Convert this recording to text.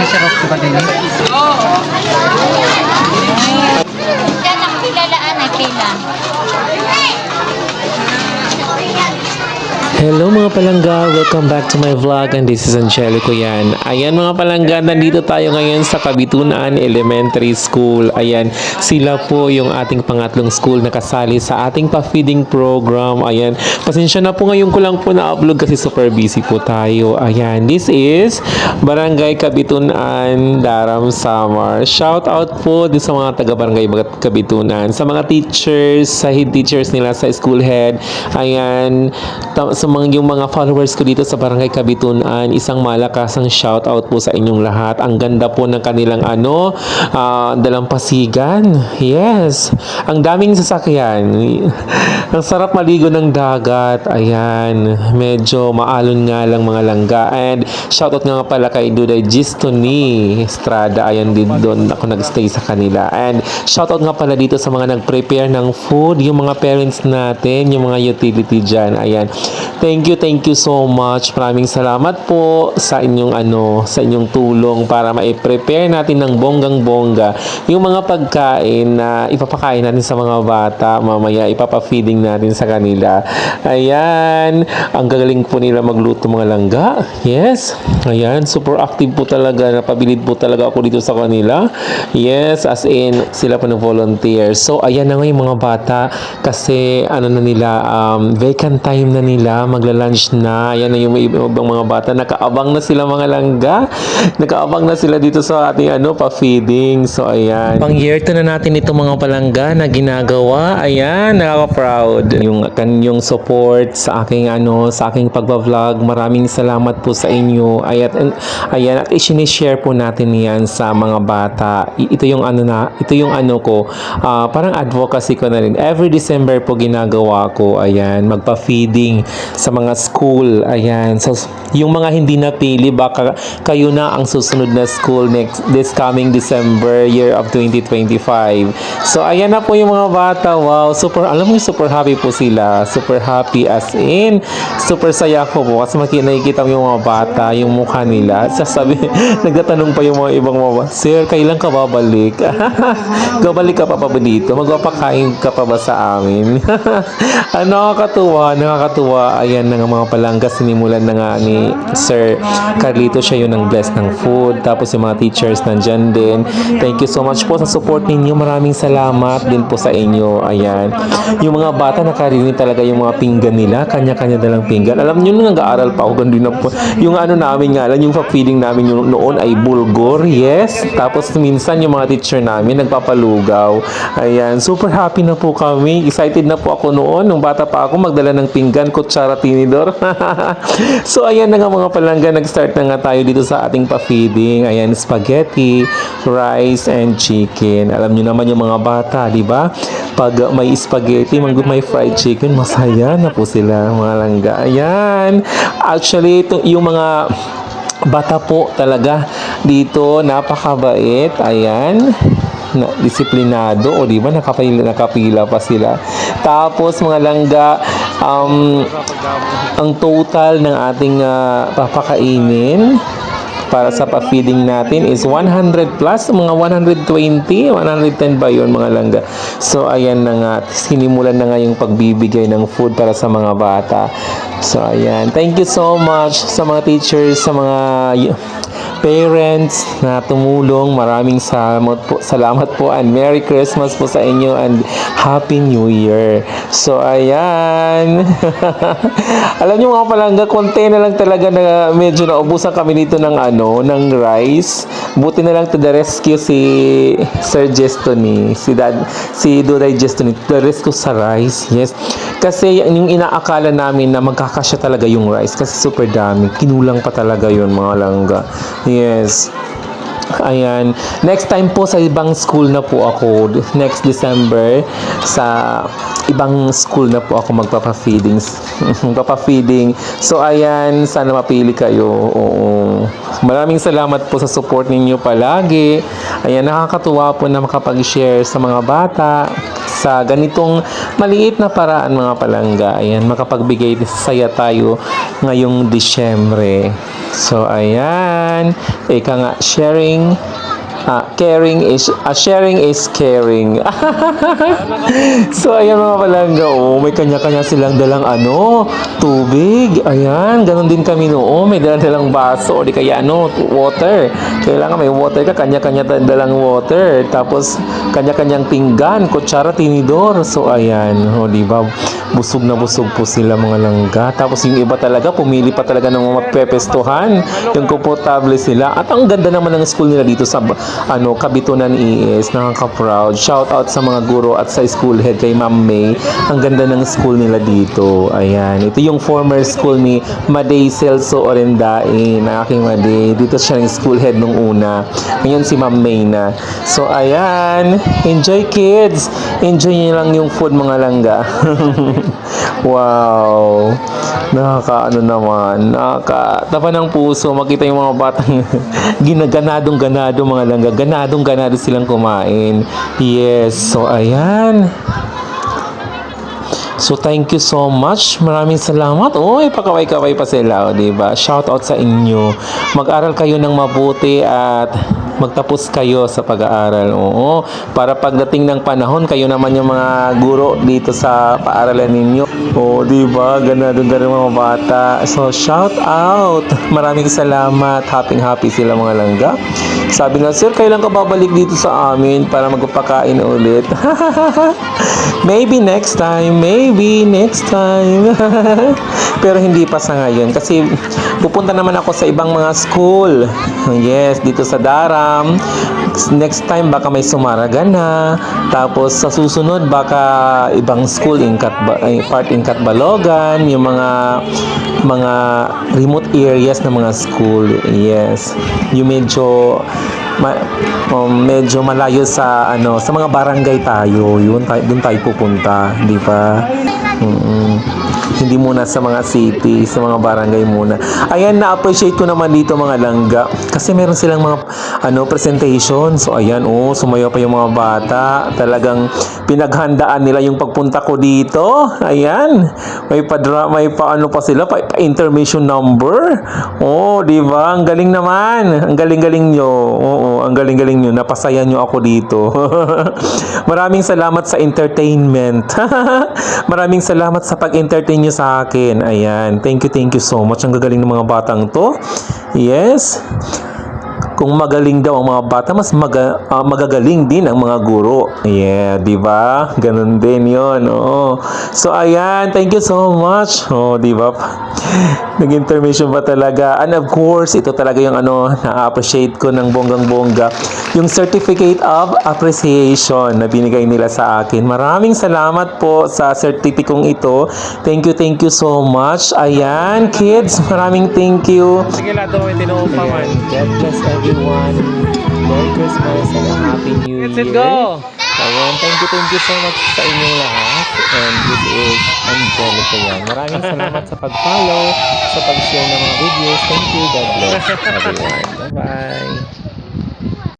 siya ko din. Diyan ang kilalaan ay pila. Hello mga palangga, welcome back to my vlog and this is Angelico yan. Ayan mga palangga, nandito tayo ngayon sa Kabitunan Elementary School. Ayan, sila po yung ating pangatlong school na kasali sa ating pa-feeding program. Ayan, pasensya na po ngayon ko lang po na-upload kasi super busy po tayo. Ayan, this is Barangay Kabitunan, Daram, Samar. Shout out po din sa mga taga-barangay Kabitunan, sa mga teachers, sa head teachers nila, sa school head. Ayan, sa yung mga followers ko dito sa Barangay Kabitunan, isang malakasang shout out po sa inyong lahat. Ang ganda po ng kanilang dalampasigan. Yes, ang daming sasakyan. Ang sarap maligo ng dagat. Ayan, medyo maalon nga lang mga langga. And shout out nga pala kay Duday Gistoni Estrada. Ayan, din doon ako nagstay sa kanila. And shout out nga pala dito sa mga nag-prepare ng food, yung mga parents natin, yung mga utility dyan. Ayan, thank you so much. Maraming salamat po sa inyong sa inyong tulong para ma-prepare natin ng bonggang-bongga yung mga pagkain na ipapakain natin sa mga bata. Mamaya ipapa-feeding natin sa kanila. Ayan, ang gagaling po nila magluto mga langga. Yes. Ayan, super active po talaga. Napabilid po talaga ako dito sa kanila. Yes, as in sila pa nag-volunteer. So ayan na nga yung mga bata kasi na nila, vacant time na nila, magla-lunch na. Ayan na yung ibang mga bata, nakaabang na sila mga langga, nakaabang na sila dito sa ating pa-feeding. So ayan, pang year 2 na natin itong mga palangga na ginagawa. Ayan, nakaka-proud yung support sa aking sa aking pagba-vlog. Maraming salamat po sa inyo. Ayan, at i-share po natin yan sa mga bata. Ito yung ko, parang advocacy ko na rin. Every December po ginagawa ko. Ayan, magpa-feeding sa mga school. Ayan, so yung mga hindi napili, baka kayo na ang susunod na school this coming December, year of 2025. So ayan na po yung mga bata. Wow, alam mo, super happy po sila. Super happy, as in super saya ko po kasi nakikita mo yung mga bata, yung mukha nila. Sasabi, nagtatanong pa yung mga ibang mga, "Sir, kailan ka babalik?" "Babalik ka pa ba dito? Magpapakain ka pa ba sa amin?" Nakakatuwa. Ayan na nga mga palangga, sinimulan na nga ni Sir Carlito, siya yun ang bless ng food. Tapos yung mga teachers nandyan din. Thank you so much po sa support ninyo. Maraming salamat din po sa inyo. Ayan, yung mga bata nakarinig talaga yung mga pinggan nila, kanya-kanya dalang pinggan. Alam nyo, nung nag-aaral pa ako, ganun na po yung namin nga lang, yung feeding namin yung noon ay bulgur. Yes, tapos minsan yung mga teacher namin nagpapalugaw. Ayan, super happy na po kami. Excited na po ako noon, nung bata pa ako, magdala ng pinggan, kutsara, tinidor. So ayan na nga mga palangga, nag-start na nga tayo dito sa ating pa-feeding. Ayan, spaghetti, rice, and chicken. Alam niyo naman yung mga bata, di ba? Pag may spaghetti, may fried chicken, masaya na po sila mga langga. Ayan, actually yung mga bata po talaga dito, napakabait. Ayan, disiplinado, o di ba, nakapila pa sila. Tapos mga langga, ang total ng ating papakainin para sa pa-feeding natin is 100 plus, mga 120, 110 ba yun mga langga. So ayan na nga, sinimulan na nga yung pagbibigay ng food para sa mga bata. So ayan, thank you so much sa mga teachers, sa mga parents na tumulong. Maraming salamat po and Merry Christmas po sa inyo and Happy New Year. So ayan. Alam niyo mga palangga, konti na lang talaga na medyo naubusan kami dito ng rice. Buti na lang to the rescue si Sir Gestoni, si Duday Gestoni, the rescue sa rice. Yes, kasi yung inaakala namin na magkakasya talaga yung rice kasi super dami, kinulang pa talaga yun mga langga. Yes. Ayan, next time po sa ibang school na po ako, next December sa ibang school na po ako magpapa-feeding. So ayan, sana mapili kayo. Oo. Maraming salamat po sa support ninyo palagi. Ayan, nakakatuwa po na makapag-share sa mga bata sa ganitong maliit na paraan mga palangga. Ayan, makapagbigay saya tayo ngayong Disyembre. So, ayan. Ika nga, sharing is caring. So, ayan mga palangga, oh, may kanya-kanya silang dalang tubig. Ayan, ganun din kami noon. May dalang baso, o di kaya water. Kailangan may water ka, kanya-kanya dalang water. Tapos, kanya-kanyang pinggan, kutsara, tinidor. So, ayan, o, di ba? Busog na busog po sila mga langga. Tapos, yung iba talaga, pumili pa talaga ng mga pepestuhan. Yung komportable sila. At ang ganda naman ng school nila dito sa Kabitunan ES, nakaka-proud. Shout out sa mga guro at sa school head kay Ma'am May. Ang ganda ng school nila dito. Ayan. Ito yung former school ni Maday Celso Orendain, na aking Maday. Dito siya yung school head nung una. Ngayon si Ma'am May na. So, ayan. Enjoy, kids. Enjoy nyo lang yung food, mga langga. Wow. Nakakatapa ng puso. Makita yung mga batang ginaganadong-ganado, mga langga. Ganadong-ganado silang kumain. Yes. So, ayan. So, thank you so much. Maraming salamat. Oy, pakaway-kaway pa sila, diba? Shout out sa inyo. Mag-aral kayo ng mabuti at magtapos kayo sa pag-aaral. Oo. Para pagdating ng panahon, kayo naman yung mga guro dito sa paaralan ninyo. Oo, diba? Ganadong mga bata. So, shout out. Maraming salamat. Happy sila, mga langga. Sabi nga, sir, kailan ka babalik dito sa amin para magpapakain ulit? Maybe next time. Pero hindi pa sa ngayon. Kasi pupunta naman ako sa ibang mga school. Yes, dito sa Daram. Next time, baka may Sumaragan na. Tapos, sa susunod, baka ibang school part in Catbalogan. Yung mga remote areas na mga school. Yes. Yung medyo malayo sa mga barangay tayo. Doon tayo pupunta, di ba? Hindi muna sa mga city, sa mga barangay muna. Ayan, na-appreciate ko naman dito, mga langga. Kasi meron silang mga presentation. So, ayan, sumayaw pa yung mga bata. Talagang pinaghandaan nila yung pagpunta ko dito. Ayan. May pa sila, intermission number. Di ba? Ang galing naman. Ang galing-galing nyo. Ang galing-galing nyo. Napasaya nyo ako dito. Maraming salamat sa entertainment. Maraming salamat sa pag-entertain nyo sa akin. Ayan. Thank you so much. Ang gagaling ng mga batang to. Yes. Kung magaling daw ang mga bata, mas magagaling din ang mga guro. Yeah, di ba? Ganun din 'yon. So, ayan. Thank you so much. Di ba? Nag-intermission pa talaga. And of course, ito talaga yung na-appreciate ko ng bonggang-bongga. Yung Certificate of Appreciation na binigay nila sa akin. Maraming salamat po sa certificate ito. Thank you so much. Ayan, kids. Maraming thank you. Sige, lahat mo may tinuupaman. God bless everyone. Merry Christmas and a Happy New Year. Let's go! Ayan, thank you so much sa inyong lahat. And this is Angelica yan. Maraming salamat sa pag-follow, sa pag-share ng mga videos. Thank you. God bless everyone. Bye-bye.